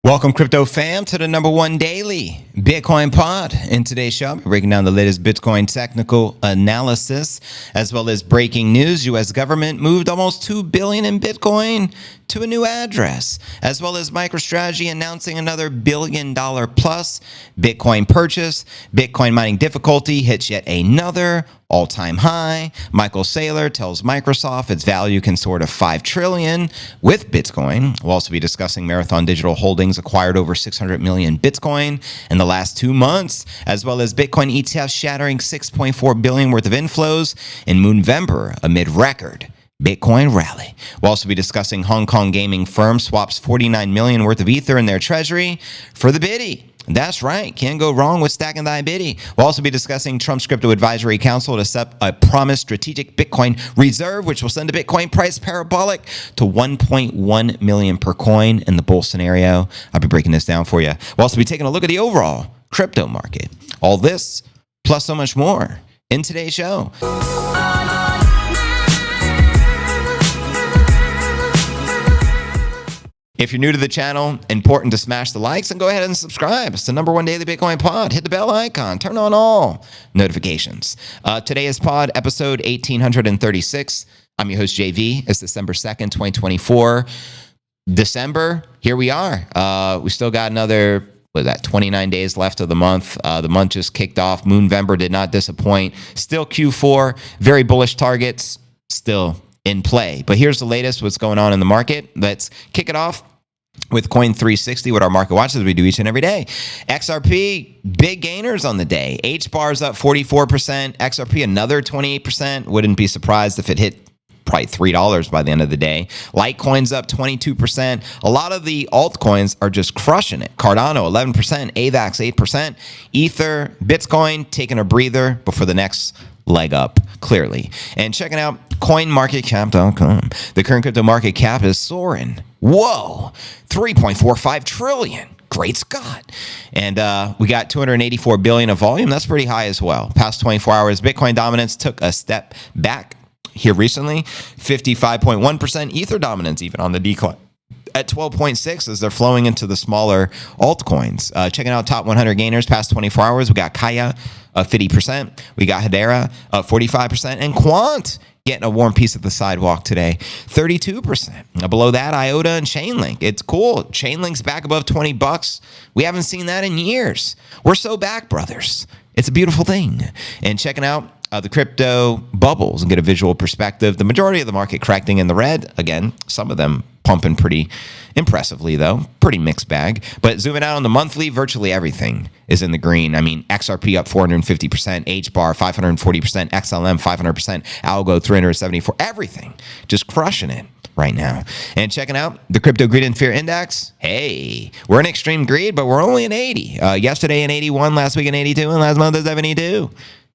Welcome, crypto fam, to the #1 daily Bitcoin pod. In today's show, we're breaking down the latest Bitcoin technical analysis, as well as breaking news. U.S. government moved almost $2 billion in Bitcoin to a new address, as well as MicroStrategy announcing another $1 billion plus Bitcoin purchase. Bitcoin mining difficulty hits yet another all-time high. Michael Saylor tells Microsoft its value can soar to $5 trillion with Bitcoin. We'll also be discussing Marathon Digital Holdings acquired over 600 million Bitcoin in the last 2 months, as well as Bitcoin ETFs shattering $6.4 billion worth of inflows in November amid record Bitcoin rally. We'll also be discussing Hong Kong gaming firm swaps 49 million worth of Ether in their treasury for the Biddy. That's right. Can't go wrong with stacking thy Biddy. We'll also be discussing Trump's Crypto Advisory Council to set a promised strategic Bitcoin reserve, which will send the Bitcoin price parabolic to 1.1 million per coin in the bull scenario. I'll be breaking this down for you. We'll also be taking a look at the overall crypto market. All this, plus so much more in today's show. If you're new to the channel, important to smash the likes and go ahead and subscribe. It's the #1 daily Bitcoin pod. Hit the bell icon. Turn on all notifications. Today is pod episode 1836. I'm your host, JV. It's December 2nd, 2024. December, here we are. We still got another, 29 days left of the month. The month just kicked off. Moonvember did not disappoint. Still Q4. Very bullish targets. Still in play. But here's the latest, what's going on in the market. Let's kick it off with Coin 360, what our market watches we do each and every day. XRP, big gainers on the day. HBAR's up 44%. XRP, another 28%. Wouldn't be surprised if it hit probably $3 by the end of the day. Litecoin's up 22%. A lot of the altcoins are just crushing it. Cardano, 11%. AVAX, 8%. Ether, Bitcoin, taking a breather before the next leg up, clearly. And checking out coinmarketcap.com. The current crypto market cap is soaring. Whoa, 3.45 trillion. Great Scott. And we got 284 billion of volume. That's pretty high as well. Past 24 hours, Bitcoin dominance took a step back here recently. 55.1% Ether dominance even on the decline at 12.6 as they're flowing into the smaller altcoins. Checking out top 100 gainers past 24 hours. We got Kaya up 50%. We got Hedera up 45%. And Quant getting a warm piece of the sidewalk today, 32%. Now below that, IOTA and Chainlink. It's cool. Chainlink's back above 20 bucks. We haven't seen that in years. We're so back, brothers. It's a beautiful thing. And checking out the crypto bubbles and get a visual perspective. The majority of the market correcting in the red. Again, some of them pumping pretty impressively, though. Pretty mixed bag. But zooming out on the monthly, virtually everything is in the green. I mean, XRP up 450%, HBAR 540%, XLM 500%, Algo 374%. Everything just crushing it right now. And checking out the Crypto Greed and Fear Index. Hey, we're in extreme greed, but we're only in 80. Yesterday in 81, last week in 82, and last month in 72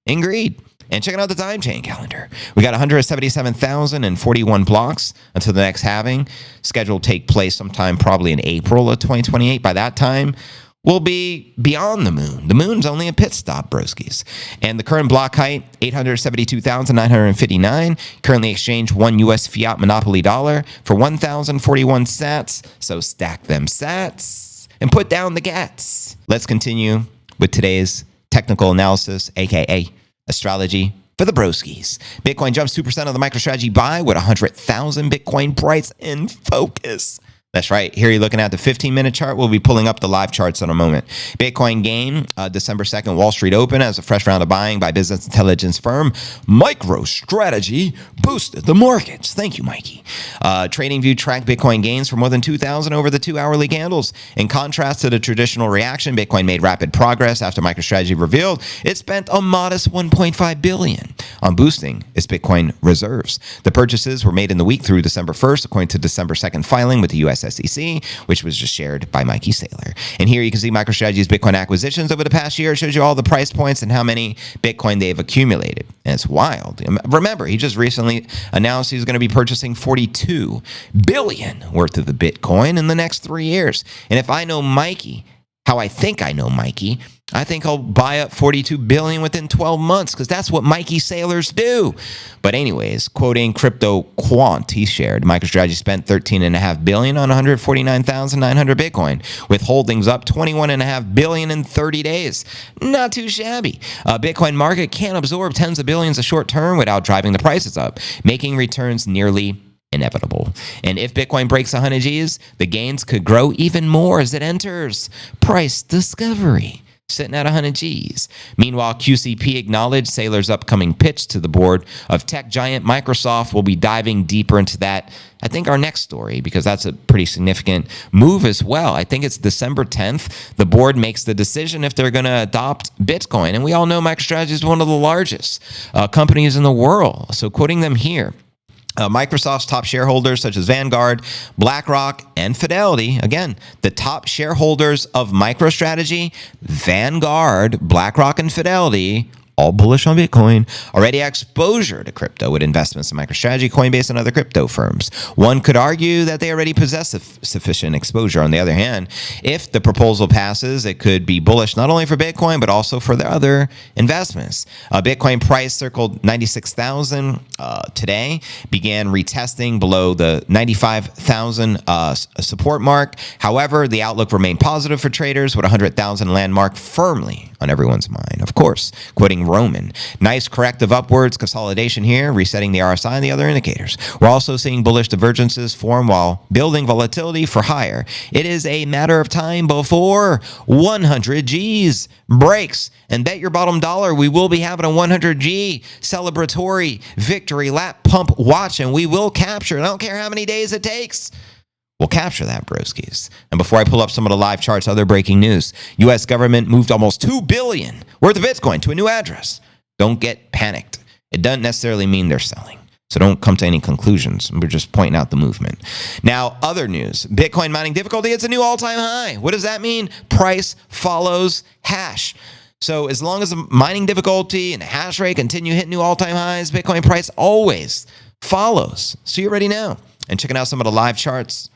in greed. And checking out the time chain calendar. We got 177,041 blocks until the next halving. Scheduled to take place sometime probably in April of 2028. By that time, we'll be beyond the moon. The moon's only a pit stop, broskies. And the current block height, 872,959. Currently exchanged one US fiat monopoly dollar for 1,041 sats. So stack them sats and put down the gats. Let's continue with today's technical analysis, aka astrology for the broskies. Bitcoin jumps 2% on the MicroStrategy buy with 100,000 Bitcoin price in focus. That's right. Here you're looking at the 15-minute chart. We'll be pulling up the live charts in a moment. Bitcoin gain, December 2nd, Wall Street Open as a fresh round of buying by business intelligence firm MicroStrategy boosted the markets. Thank you, Mikey. TradingView tracked Bitcoin gains for more than 2,000 over the 2-hourly candles. In contrast to the traditional reaction, Bitcoin made rapid progress after MicroStrategy revealed it spent a modest $1.5 billion on boosting its Bitcoin reserves. The purchases were made in the week through December 1st, according to December 2nd filing with the U.S. SEC, which was just shared by Mikey Saylor. And here you can see MicroStrategy's Bitcoin acquisitions over the past year. It shows you all the price points and how many Bitcoin they've accumulated. And it's wild. Remember, he just recently announced he's going to be purchasing 42 billion worth of the Bitcoin in the next 3 years. And if I know Mikey, how I think I know Mikey, I think he'll buy up 42 billion within 12 months because that's what Mikey Saylors do. But anyways, quoting Crypto Quant, he shared MicroStrategy spent 13.5 billion on 149,900 Bitcoin, with holdings up 21.5 billion in 30 days. Not too shabby. Bitcoin market can't absorb tens of billions of short term without driving the prices up, making returns nearly inevitable. And if Bitcoin breaks 100 Gs, the gains could grow even more as it enters price discovery, sitting at 100 Gs. Meanwhile, QCP acknowledged Saylor's upcoming pitch to the board of tech giant Microsoft. Will be diving deeper into that, I think, our next story, because that's a pretty significant move as well. I think it's December 10th. The board makes the decision if they're going to adopt Bitcoin. And we all know MicroStrategy is one of the largest companies in the world. So quoting them here, Microsoft's top shareholders such as Vanguard, BlackRock, and Fidelity, again, the top shareholders of MicroStrategy, Vanguard, BlackRock, and Fidelity, all bullish on Bitcoin, already have exposure to crypto with investments in MicroStrategy, Coinbase, and other crypto firms. One could argue that they already possess sufficient exposure. On the other hand, if the proposal passes, it could be bullish not only for Bitcoin, but also for their other investments. Bitcoin price circled 96,000 today, began retesting below the 95,000 support mark. However, the outlook remained positive for traders, with 100,000 landmark firmly on everyone's mind. Of course, quoting Roman, nice corrective upwards consolidation here, resetting the RSI and the other indicators. We're also seeing bullish divergences form while building volatility for higher. It is a matter of time before 100 Gs breaks. And bet your bottom dollar we will be having a 100 G celebratory victory lap pump watch, and we will capture it. I don't care how many days it takes. We'll capture that, broskies. And before I pull up some of the live charts, other breaking news. U.S. government moved almost $2 billion worth of Bitcoin to a new address. Don't get panicked. It doesn't necessarily mean they're selling. So don't come to any conclusions. We're just pointing out the movement. Now, other news. Bitcoin mining difficulty, it's a new all-time high. What does that mean? Price follows hash. So as long as the mining difficulty and the hash rate continue hitting new all-time highs, Bitcoin price always follows. So you already know. And checking out some of the live charts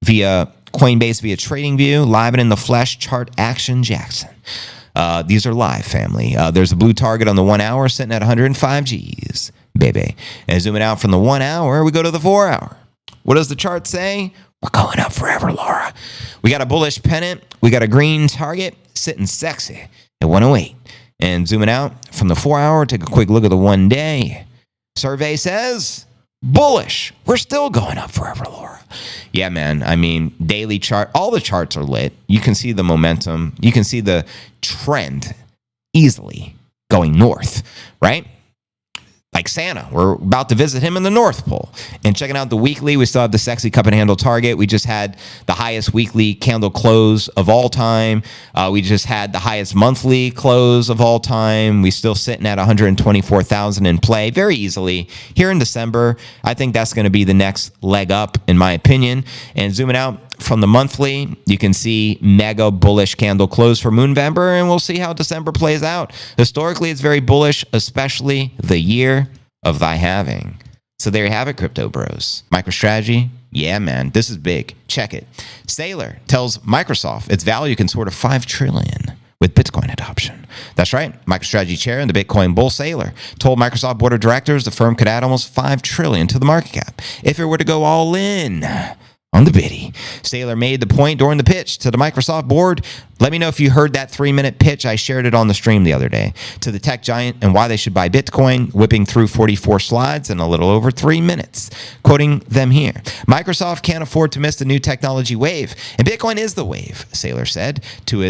via Coinbase, via TradingView, live and in the flesh, chart action Jackson. These are live, family. There's a blue target on the 1 hour sitting at 105 Gs, baby. And zooming out from the 1 hour, we go to the 4 hour. What does the chart say? We're going up forever, Laura. We got a bullish pennant. We got a green target sitting sexy at 108. And zooming out from the 4 hour, take a quick look at the 1 day. Survey says bullish. We're still going up forever, Laura. Yeah, man. I mean, daily chart, all the charts are lit. You can see the momentum. You can see the trend easily going north, right? Like Santa, we're about to visit him in the North Pole. And checking out the weekly, we still have the sexy cup and handle target. We just had the highest weekly candle close of all time. We just had the highest monthly close of all time. We still sitting at 124,000 in play very easily. Here in December, I think that's going to be the next leg up, in my opinion. And zooming out from the monthly, you can see mega bullish candle close for Moonvember, and we'll see how December plays out. Historically, it's very bullish, especially the year of thy having. So there you have it, crypto bros. MicroStrategy, yeah, man, this is big. Check it. Saylor tells Microsoft its value can soar to $5 trillion with Bitcoin adoption. That's right. MicroStrategy chair and the Bitcoin bull Saylor told Microsoft board of directors the firm could add almost $5 trillion to the market cap if it were to go all in on the biddy. Saylor made the point during the pitch to the Microsoft board. Let me know if you heard that 3-minute pitch. I shared it on the stream the other day to the tech giant and why they should buy Bitcoin, whipping through 44 slides in a little over 3 minutes. Quoting them here, Microsoft can't afford to miss the new technology wave, and Bitcoin is the wave, Saylor said to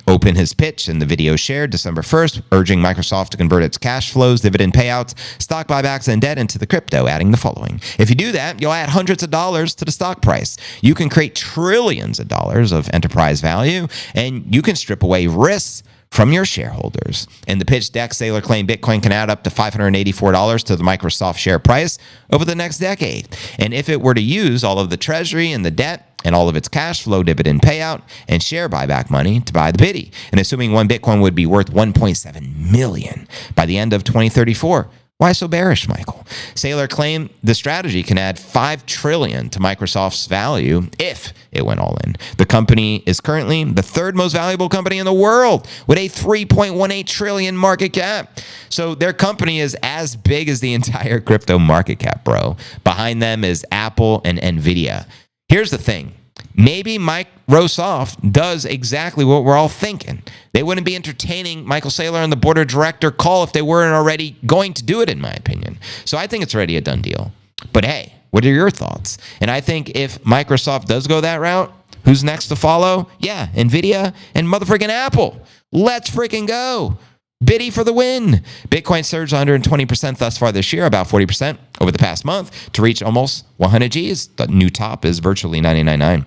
open his pitch in the video shared December 1st, urging Microsoft to convert its cash flows, dividend payouts, stock buybacks, and debt into the crypto, adding the following. If you do that, you'll add hundreds of dollars to the stock price. You can create trillions of dollars of enterprise value, and you can strip away risks from your shareholders. In the pitch deck, Saylor claimed Bitcoin can add up to $584 to the Microsoft share price over the next decade. And if it were to use all of the treasury and the debt and all of its cash flow, dividend payout, and share buyback money to buy the biddy, and assuming one Bitcoin would be worth $1.7 million by the end of 2034, Why so bearish, Michael? Saylor claimed the strategy can add $5 trillion to Microsoft's value if it went all in. The company is currently the third most valuable company in the world with a $3.18 trillion market cap. So their company is as big as the entire crypto market cap, bro. Behind them is Apple and Nvidia. Here's the thing. Maybe Microsoft does exactly what we're all thinking. They wouldn't be entertaining Michael Saylor and the board of director call if they weren't already going to do it, in my opinion. So I think it's already a done deal. But hey, what are your thoughts? And I think if Microsoft does go that route, who's next to follow? Yeah, Nvidia and motherfucking Apple. Let's freaking go. Biddy for the win. Bitcoin surged 120% thus far this year, about 40% over the past month to reach almost 100 Gs. The new top is virtually 99.99.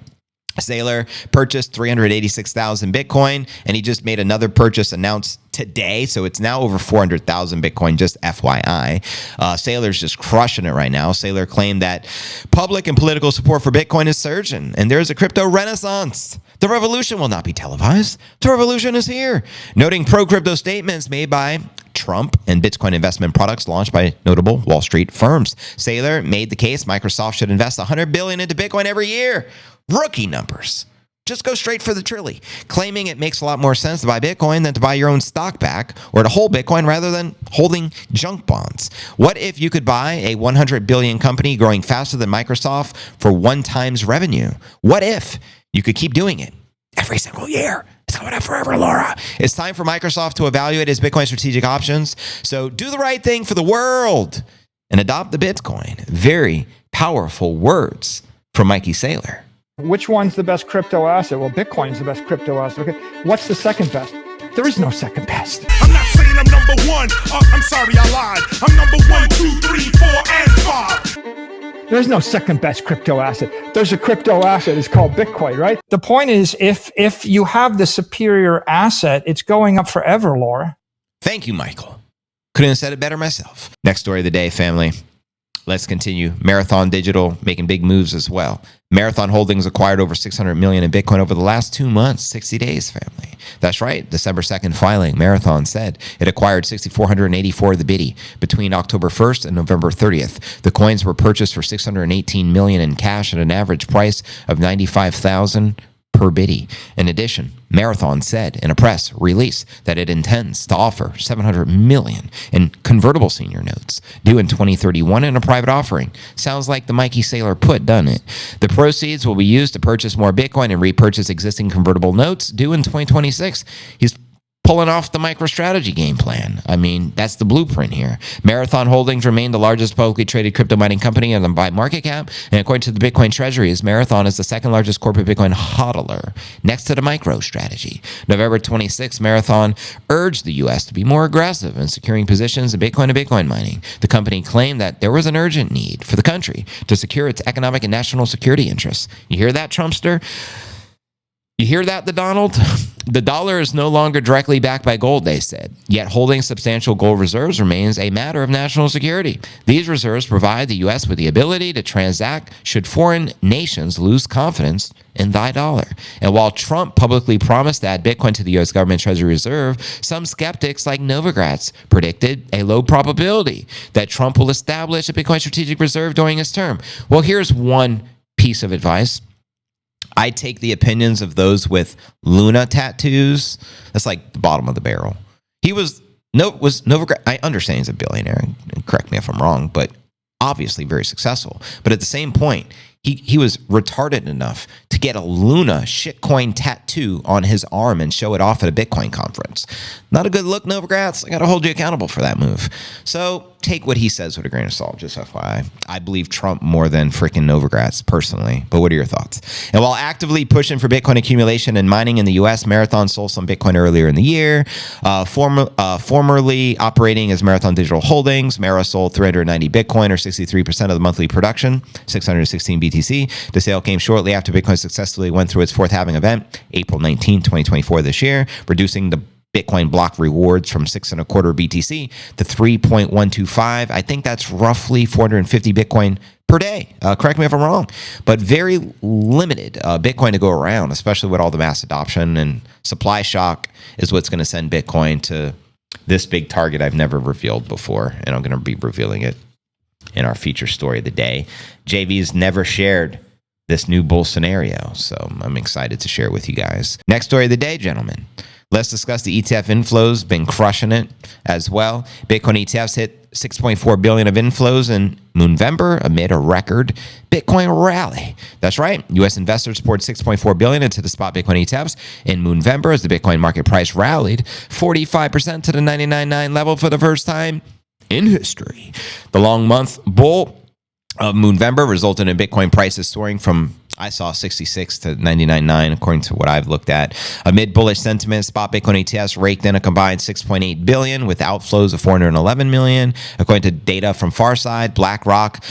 Saylor purchased 386,000 Bitcoin, and he just made another purchase announced today. So it's now over 400,000 Bitcoin, just FYI. Saylor's just crushing it right now. Saylor claimed that public and political support for Bitcoin is surging, and there's a crypto renaissance. The revolution will not be televised. The revolution is here. Noting pro-crypto statements made by Trump and Bitcoin investment products launched by notable Wall Street firms. Saylor made the case Microsoft should invest $100 billion into Bitcoin every year. Rookie numbers. Just go straight for the trilly, claiming it makes a lot more sense to buy Bitcoin than to buy your own stock back or to hold Bitcoin rather than holding junk bonds. What if you could buy a 100 billion company growing faster than Microsoft for 1 times revenue? What if you could keep doing it every single year? It's going up forever, Laura. It's time for Microsoft to evaluate its Bitcoin strategic options. So do the right thing for the world and adopt the Bitcoin. Very powerful words from Mikey Saylor. Which one's the best crypto asset? Well, Bitcoin's the best crypto asset. Okay. What's the second best? There is no second best. I'm not saying I'm number one. I'm sorry, I lied. I'm number 1, 2, 3, 4, and 5. There's no second best crypto asset. There's a crypto asset. It's called Bitcoin, right? The point is, if you have the superior asset, it's going up forever, Laura. Thank you, Michael. Couldn't have said it better myself. Next story of the day, family. Let's continue. Marathon Digital making big moves as well. Marathon Holdings acquired over 600 million in Bitcoin over the last 2 months, 60 days, family. That's right. December 2nd filing, Marathon said it acquired 6,484 of the Biddy between October 1st and November 30th. The coins were purchased for 618 million in cash at an average price of 95,000 per Biddy. In addition, Marathon said in a press release that it intends to offer 700 million in convertible senior notes due in 2031 in a private offering. Sounds like the Mikey Saylor put, doesn't it? The proceeds will be used to purchase more Bitcoin and repurchase existing convertible notes due in 2026. He's pulling off the MicroStrategy game plan. I mean, that's the blueprint here. Marathon Holdings remain the largest publicly traded crypto mining company by market cap, and according to the Bitcoin Treasuries, Marathon is the second largest corporate Bitcoin hodler, next to the MicroStrategy. November 26, Marathon urged the U.S. to be more aggressive in securing positions in Bitcoin and Bitcoin mining. The company claimed that there was an urgent need for the country to secure its economic and national security interests. You hear that, Trumpster? You hear that, the Donald? The dollar is no longer directly backed by gold, they said, yet holding substantial gold reserves remains a matter of national security. These reserves provide the U.S. with the ability to transact should foreign nations lose confidence in thy dollar. And while Trump publicly promised to add Bitcoin to the U.S. government Treasury Reserve, some skeptics like Novogratz predicted a low probability that Trump will establish a Bitcoin strategic reserve during his term. Well, here's one piece of advice. I take the opinions of those with Luna tattoos. That's like the bottom of the barrel. Novogratz. I understand he's a billionaire. Correct me if I'm wrong, but obviously very successful. But at the same point, he was retarded enough to get a Luna shitcoin tattoo on his arm and show it off at a Bitcoin conference. Not a good look, Novogratz. I got to hold you accountable for that move. So take what he says with a grain of salt, just FYI. I believe Trump more than freaking Novogratz personally. But what are your thoughts? And while actively pushing for Bitcoin accumulation and mining in the U.S., Marathon sold some Bitcoin earlier in the year. Formerly operating as Marathon Digital Holdings, Mara sold 390 Bitcoin, or 63% of the monthly production, 616 BTC. The sale came shortly after Bitcoin successfully went through its fourth halving event, April 19, 2024 this year, reducing the Bitcoin block rewards from 6.25 BTC to 3.125. I think that's roughly 450 Bitcoin per day. Correct me if I'm wrong, but very limited Bitcoin to go around, especially with all the mass adoption, and supply shock is what's going to send Bitcoin to this big target I've never revealed before, and I'm going to be revealing it in our feature story of the day. JV's never shared this new bull scenario, so I'm excited to share it with you guys. Next story of the day, gentlemen. Let's discuss the ETF inflows. Been crushing it as well. Bitcoin ETFs hit 6.4 billion of inflows in November amid a record Bitcoin rally. That's right. U.S. investors poured 6.4 billion into the spot Bitcoin ETFs in November as the Bitcoin market price rallied 45% to the 99.9 level for the first time in history. The long month bull of November resulted in Bitcoin prices soaring from, I saw 66 to 99.9, according to what I've looked at. Amid bullish sentiment, spot Bitcoin ETFs raked in a combined 6.8 billion with outflows of 411 million. According to data from Farside, BlackRock,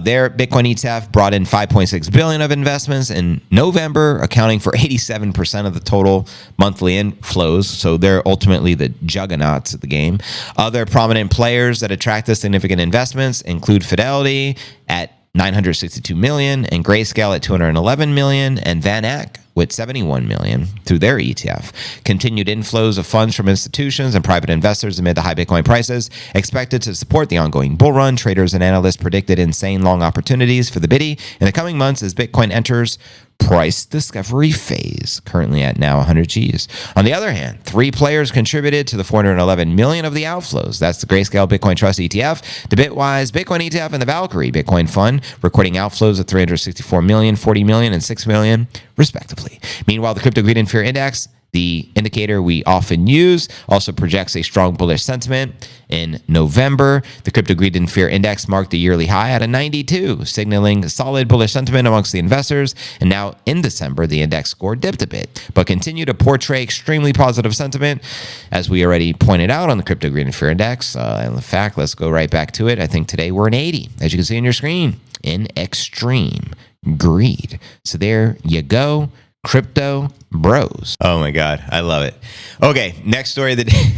their Bitcoin ETF brought in 5.6 billion of investments in November, accounting for 87% of the total monthly inflows. So they're ultimately the juggernauts of the game. Other prominent players that attracted significant investments include Fidelity at 962 million, and Grayscale at 211 million, and Van Eck with 71 million through their ETF. Continued inflows of funds from institutions and private investors amid the high Bitcoin prices expected to support the ongoing bull run. Traders and analysts predicted insane long opportunities for the Biddy in the coming months as Bitcoin enters price discovery phase, currently at now 100 Gs. On the other hand, 3 players contributed to the 411 million of the outflows. That's the Grayscale Bitcoin Trust ETF, the Bitwise Bitcoin ETF, and the Valkyrie Bitcoin Fund, recording outflows of 364 million, 40 million, and 6 million, respectively. Meanwhile, the Crypto Greed and Fear Index, the indicator we often use, also projects a strong bullish sentiment. In November, the Crypto Greed and Fear Index marked a yearly high at a 92, signaling solid bullish sentiment amongst the investors. And now in December, the index score dipped a bit, but continued to portray extremely positive sentiment, as we already pointed out on the Crypto Greed and Fear Index. And in fact, let's go right back to it. I think today we're in 80, as you can see on your screen, in extreme greed. So there you go. Crypto bros. Oh my God, I love it. Okay, next story of the day.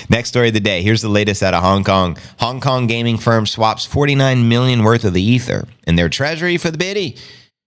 Next story of the day. Here's the latest out of Hong Kong. Hong Kong gaming firm swaps 49 million worth of the Ether in their treasury for the Biddy.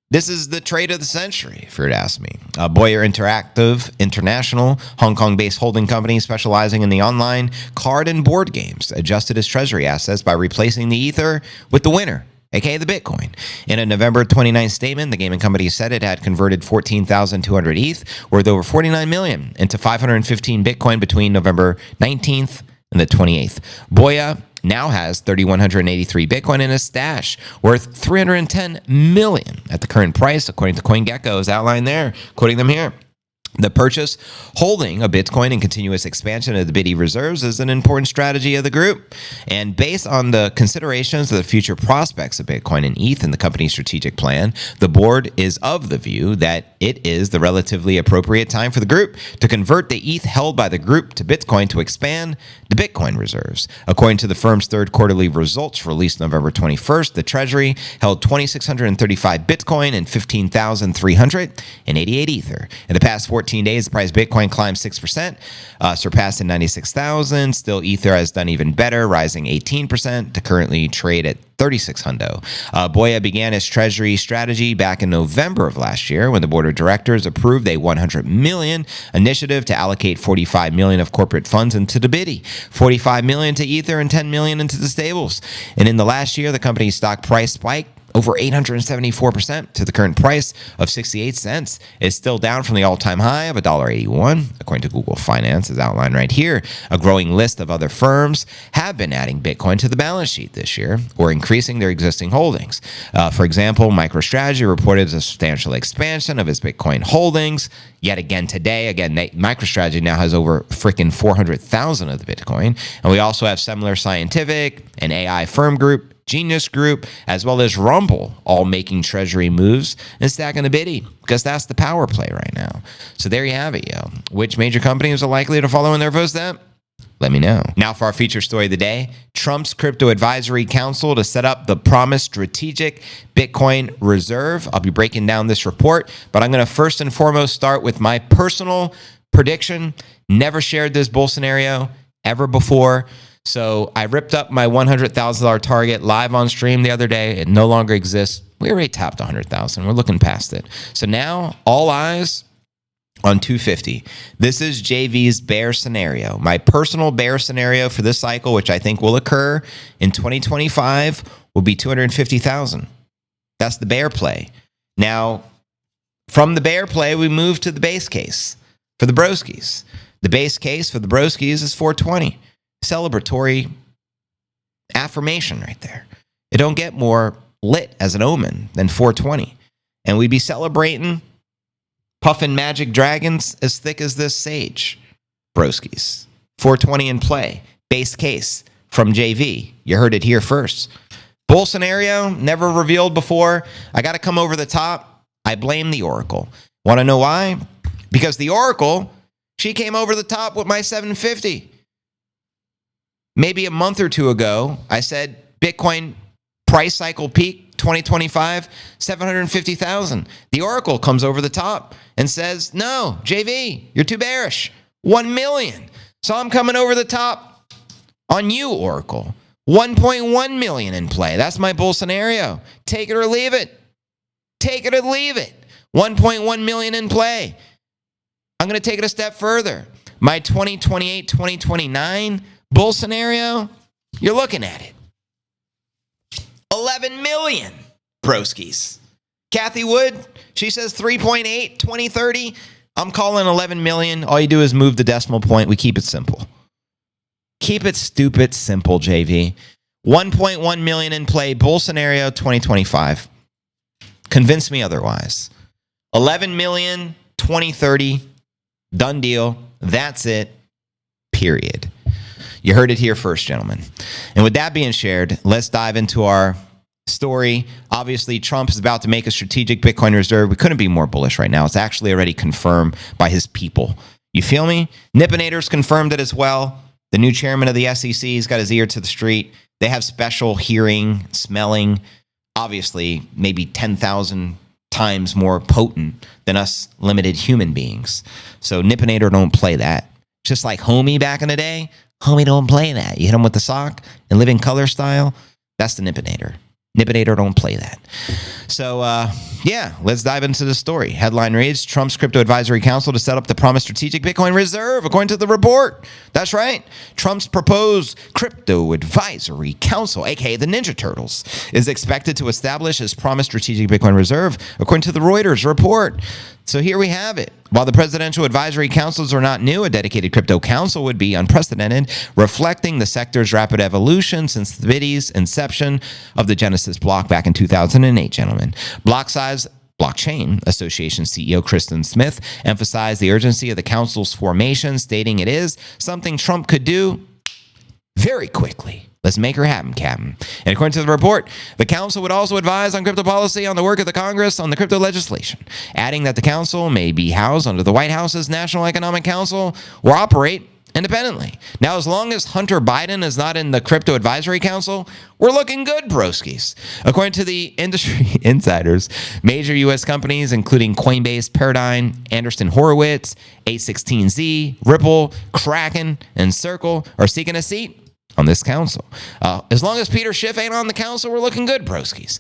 This is the trade of the century, if you were to ask me. Boyer Interactive International, Hong Kong-based holding company specializing in the online card and board games, adjusted its treasury assets by replacing the Ether with the winner, aka the Bitcoin. In a November 29th statement, the gaming company said it had converted 14,200 ETH, worth over 49 million, into 515 Bitcoin between November 19th and the 28th. Boya now has 3,183 Bitcoin in his stash, worth 310 million at the current price, according to CoinGecko, as outlined there, quoting them here. The purchase, holding a Bitcoin and continuous expansion of the Biddy reserves is an important strategy of the group. And based on the considerations of the future prospects of Bitcoin and ETH in the company's strategic plan, the board is of the view that it is the relatively appropriate time for the group to convert the ETH held by the group to Bitcoin to expand the Bitcoin reserves. According to the firm's third quarterly results released November 21st, the treasury held 2,635 Bitcoin and 15,388 Ether. In the past 14 days, the price of Bitcoin climbed 6%, surpassing 96,000. Still, Ether has done even better, rising 18% to currently trade at 36 hundo. Boya began his treasury strategy back in November of last year when the board of directors approved a 100 million initiative to allocate 45 million of corporate funds into the Biddy, 45 million to Ether, and 10 million into the stables. And in the last year, the company's stock price spiked over 874% to the current price of 68 cents. It's still down from the all-time high of $1.81, according to Google Finance, as outlined right here. A growing list of other firms have been adding Bitcoin to the balance sheet this year or increasing their existing holdings. For example, MicroStrategy reported a substantial expansion of its Bitcoin holdings. Yet again today, MicroStrategy now has over freaking 400,000 of the Bitcoin. And we also have Saylor Scientific, an AI firm group, Genius Group, as well as Rumble, all making treasury moves and stacking the Biddy, because that's the power play right now. So there you have it, yo. Which major companies are likely to follow in their footsteps? Let me know. Now for our feature story of the day, Trump's Crypto Advisory Council to set up the promised strategic Bitcoin reserve. I'll be breaking down this report, but I'm going to first and foremost start with my personal prediction. Never shared this bull scenario ever before. So I ripped up my $100,000 target live on stream the other day. It no longer exists. We already tapped 100,000. We're looking past it. So now all eyes on 250. This is JV's bear scenario. My personal bear scenario for this cycle, which I think will occur in 2025, will be 250,000. That's the bear play. Now, from the bear play, we move to the base case for the broskies. The base case for the broskies is 420. Celebratory affirmation right there. It don't get more lit as an omen than 420. And we'd be celebrating puffing magic dragons as thick as this sage. Broskies. 420 in play. Base case from JV. You heard it here first. Bull scenario, never revealed before. I got to come over the top. I blame the Oracle. Want to know why? Because the Oracle, she came over the top with my 750. Maybe a month or two ago, I said Bitcoin price cycle peak 2025, 750,000. The Oracle comes over the top and says, no, JV, you're too bearish. 1 million. So I'm coming over the top on you, Oracle. 1.1 million in play. That's my bull scenario. Take it or leave it. Take it or leave it. 1.1 million in play. I'm going to take it a step further. My 2028, 2029 bull scenario, you're looking at it. 11 million broskies. Kathy Wood, she says 3.8, 2030. I'm calling 11 million. All you do is move the decimal point. We keep it simple. Keep it stupid simple, JV. 1.1 million in play, bull scenario 2025. Convince me otherwise. 11 million, 2030. Done deal. That's it. Period. You heard it here first, gentlemen. And with that being shared, let's dive into our story. Obviously, Trump is about to make a strategic Bitcoin reserve. We couldn't be more bullish right now. It's actually already confirmed by his people. You feel me? Nippinator's confirmed it as well. The new chairman of the SEC has got his ear to the street. They have special hearing, smelling, obviously maybe 10,000 times more potent than us limited human beings. So Nippinator don't play that. Just like Homie back in the day, Homie don't play that. You hit him with the sock and living color style, that's the Nippinator. Nippinator don't play that. So, let's dive into the story. Headline reads, Trump's Crypto Advisory Council to set up the promised strategic Bitcoin reserve, according to the report. That's right. Trump's proposed Crypto Advisory Council, aka the Ninja Turtles, is expected to establish his promised strategic Bitcoin reserve, according to the Reuters report. So here we have it. While the presidential advisory councils are not new, a dedicated crypto council would be unprecedented, reflecting the sector's rapid evolution since the BTC's inception of the Genesis block back in 2008, gentlemen. Blockchain Association CEO Kristen Smith emphasized the urgency of the council's formation, stating it is something Trump could do very quickly. Let's make her happen, Captain. And according to the report, the council would also advise on crypto policy, on the work of the Congress, on the crypto legislation, adding that the council may be housed under the White House's National Economic Council or operate independently. Now, as long as Hunter Biden is not in the Crypto Advisory Council, we're looking good, broskies. According to the industry insiders, major U.S. companies, including Coinbase, Paradigm, Anderson Horowitz, A16Z, Ripple, Kraken, and Circle, are seeking a seat on this council. As long as Peter Schiff ain't on the council, we're looking good, broskies.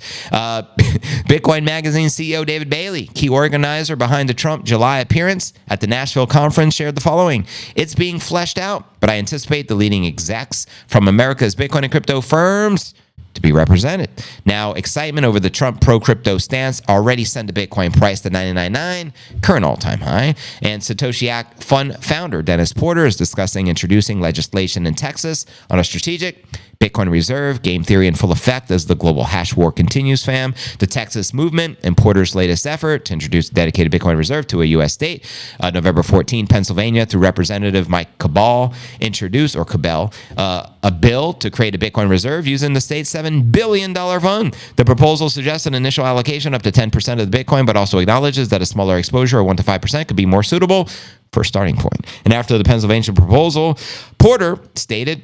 Bitcoin Magazine CEO David Bailey, key organizer behind the Trump July appearance at the Nashville conference, shared the following. It's being fleshed out, but I anticipate the leading execs from America's Bitcoin and crypto firms to be represented. Now, excitement over the Trump pro-crypto stance already sent the Bitcoin price to $99.99, current all-time high. And Satoshi Act Fund founder Dennis Porter is discussing introducing legislation in Texas on a strategic Bitcoin reserve, game theory in full effect as the global hash war continues, fam. The Texas movement and Porter's latest effort to introduce a dedicated Bitcoin reserve to a U.S. state. November 14, Pennsylvania, through Representative Mike Cabell, introduced a bill to create a Bitcoin reserve using the state's $7 billion fund. The proposal suggests an initial allocation up to 10% of the Bitcoin, but also acknowledges that a smaller exposure of 1 to 5% could be more suitable for a starting point. And after the Pennsylvania proposal, Porter stated,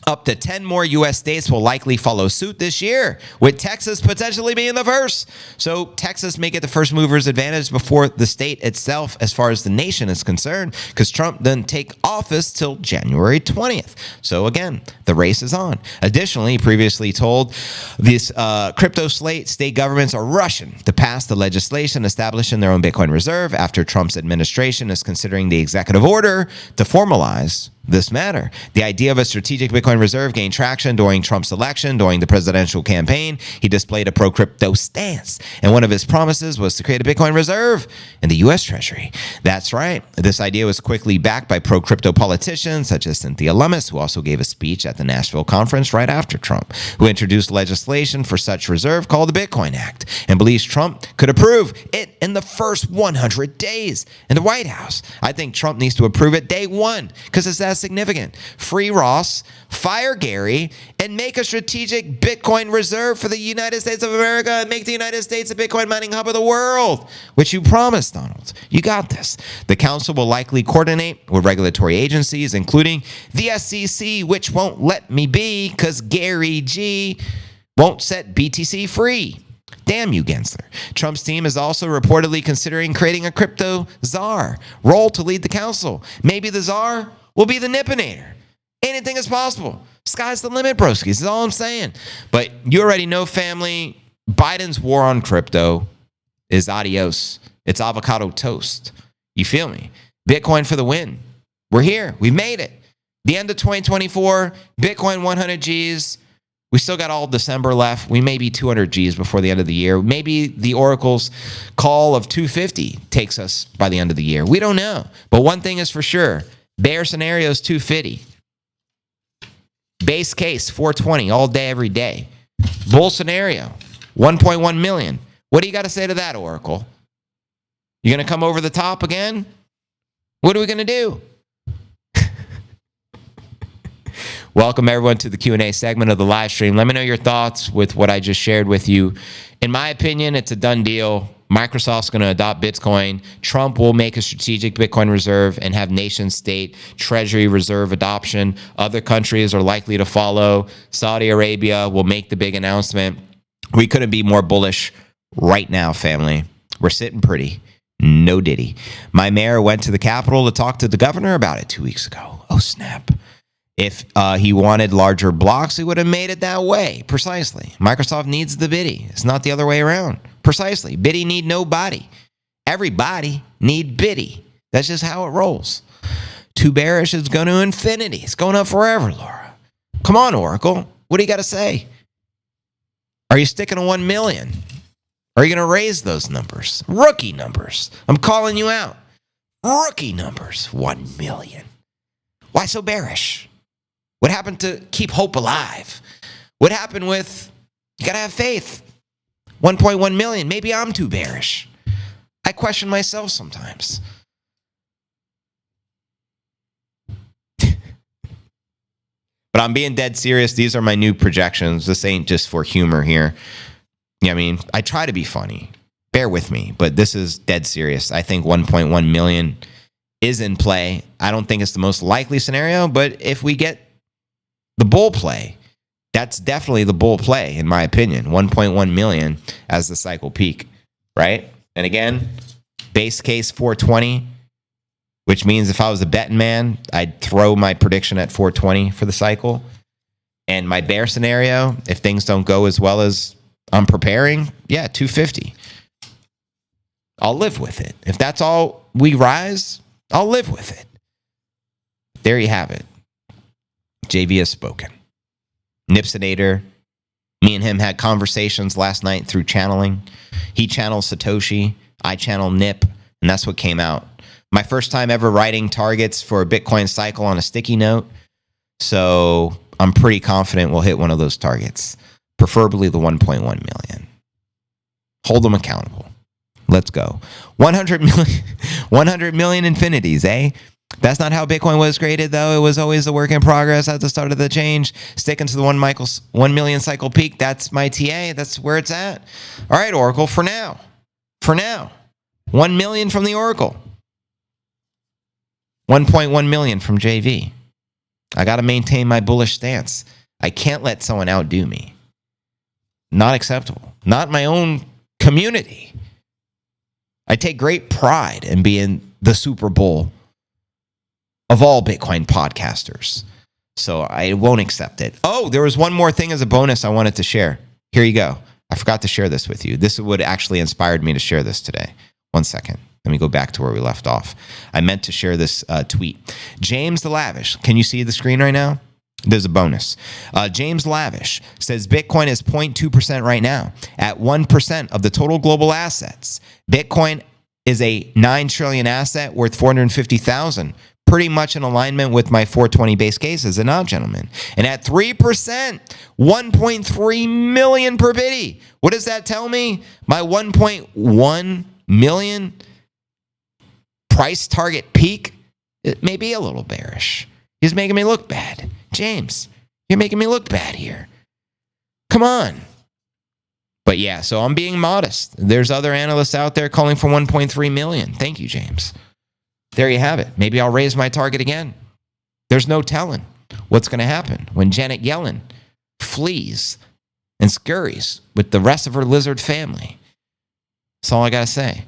Up to 10 more U.S. states will likely follow suit this year, with Texas potentially being the first. So Texas may get the first mover's advantage before the state itself as far as the nation is concerned, because Trump doesn't take office till January 20th. So again, the race is on. Additionally, he previously told these crypto state governments are rushing to pass the legislation establishing their own Bitcoin reserve after Trump's administration is considering the executive order to formalize this matter. The idea of a strategic Bitcoin reserve gained traction during Trump's election. During the presidential campaign, he displayed a pro-crypto stance, and one of his promises was to create a Bitcoin reserve in the U.S. Treasury. That's right. This idea was quickly backed by pro-crypto politicians such as Cynthia Lummis, who also gave a speech at the Nashville conference right after Trump, who introduced legislation for such reserve called the Bitcoin Act, and believes Trump could approve it in the first 100 days in the White House. I think Trump needs to approve it day one, because it's that significant. Free Ross, fire Gary, and make a strategic Bitcoin reserve for the United States of America and make the United States a Bitcoin mining hub of the world, which you promised, Donald. You got this. The council will likely coordinate with regulatory agencies, including the SEC, which won't let me be because Gary G won't set BTC free. Damn you, Gensler. Trump's team is also reportedly considering creating a crypto czar role to lead the council. Maybe the czar will be the Nippinator. Anything is possible. Sky's the limit, broskies. Is all I'm saying. But you already know, family, Biden's war on crypto is adios. It's avocado toast. You feel me? Bitcoin for the win. We're here. We've made it. The end of 2024, Bitcoin 100 Gs. We still got all December left. We may be 200 Gs before the end of the year. Maybe the Oracle's call of 250 takes us by the end of the year. We don't know. But one thing is for sure. Bear scenario is 250. Base case, 420 all day, every day. Bull scenario, 1.1 million. What do you got to say to that, Oracle? You going to come over the top again? What are we going to do? Welcome, everyone, to the Q&A segment of the live stream. Let me know your thoughts with what I just shared with you. In my opinion, it's a done deal. Microsoft's going to adopt Bitcoin. Trump will make a strategic Bitcoin reserve and have nation-state treasury reserve adoption. Other countries are likely to follow. Saudi Arabia will make the big announcement. We couldn't be more bullish right now, family. We're sitting pretty. No diddy. My mayor went to the Capitol to talk to the governor about it 2 weeks ago. Oh, snap. If he wanted larger blocks, he would have made it that way. Precisely. Microsoft needs the biddy. It's not the other way around. Precisely. Biddy need nobody. Everybody need biddy. That's just how it rolls. Too bearish is going to infinity. It's going up forever, Laura. Come on, Oracle. What do you got to say? Are you sticking to 1 million? Are you going to raise those numbers? Rookie numbers. I'm calling you out. Rookie numbers. 1 million. Why so bearish? What happened to keep hope alive? What happened with, you got to have faith? 1.1 million. Maybe I'm too bearish. I question myself sometimes. But I'm being dead serious. These are my new projections. This ain't just for humor here. Yeah, I mean, I try to be funny. Bear with me, but this is dead serious. I think 1.1 million is in play. I don't think it's the most likely scenario, but if we get the bull play, that's definitely the bull play, in my opinion. 1.1 million as the cycle peak, right? And again, base case 420, which means if I was a betting man, I'd throw my prediction at 420 for the cycle. And my bear scenario, if things don't go as well as I'm preparing, 250. I'll live with it. If that's all we rise, I'll live with it. There you have it. JV has spoken. Nipsonator, me and him had conversations last night through channeling. He channels Satoshi, I channel Nip, and that's what came out. My first time ever writing targets for a Bitcoin cycle on a sticky note, so I'm pretty confident we'll hit one of those targets, preferably the 1.1 million. Hold them accountable. Let's go. 100 million infinities, eh? That's not how Bitcoin was created, though. It was always a work in progress at the start of the change. Sticking to the 1 million cycle peak, that's my TA. That's where it's at. All right, Oracle, for now. 1 million from the Oracle. 1.1 million from JV. I got to maintain my bullish stance. I can't let someone outdo me. Not acceptable. Not my own community. I take great pride in being the Super Bowl of all Bitcoin podcasters. So I won't accept it. Oh, there was one more thing as a bonus I wanted to share. Here you go. I forgot to share this with you. This would actually inspired me to share this today. One second. Let me go back to where we left off. I meant to share this tweet. James the Lavish. Can you see the screen right now? There's a bonus. James Lavish says Bitcoin is 0.2% right now at 1% of the total global assets. Bitcoin is a 9 trillion asset worth 450,000. Pretty much in alignment with my 420 base case, is it not, gentlemen? And at 3%, 1.3 million per biddy. What does that tell me? My 1.1 million price target peak, it may be a little bearish. He's making me look bad. James, you're making me look bad here. Come on. But yeah, so I'm being modest. There's other analysts out there calling for 1.3 million. Thank you, James. There you have it. Maybe I'll raise my target again. There's no telling what's going to happen when Janet Yellen flees and scurries with the rest of her lizard family. That's all I got to say.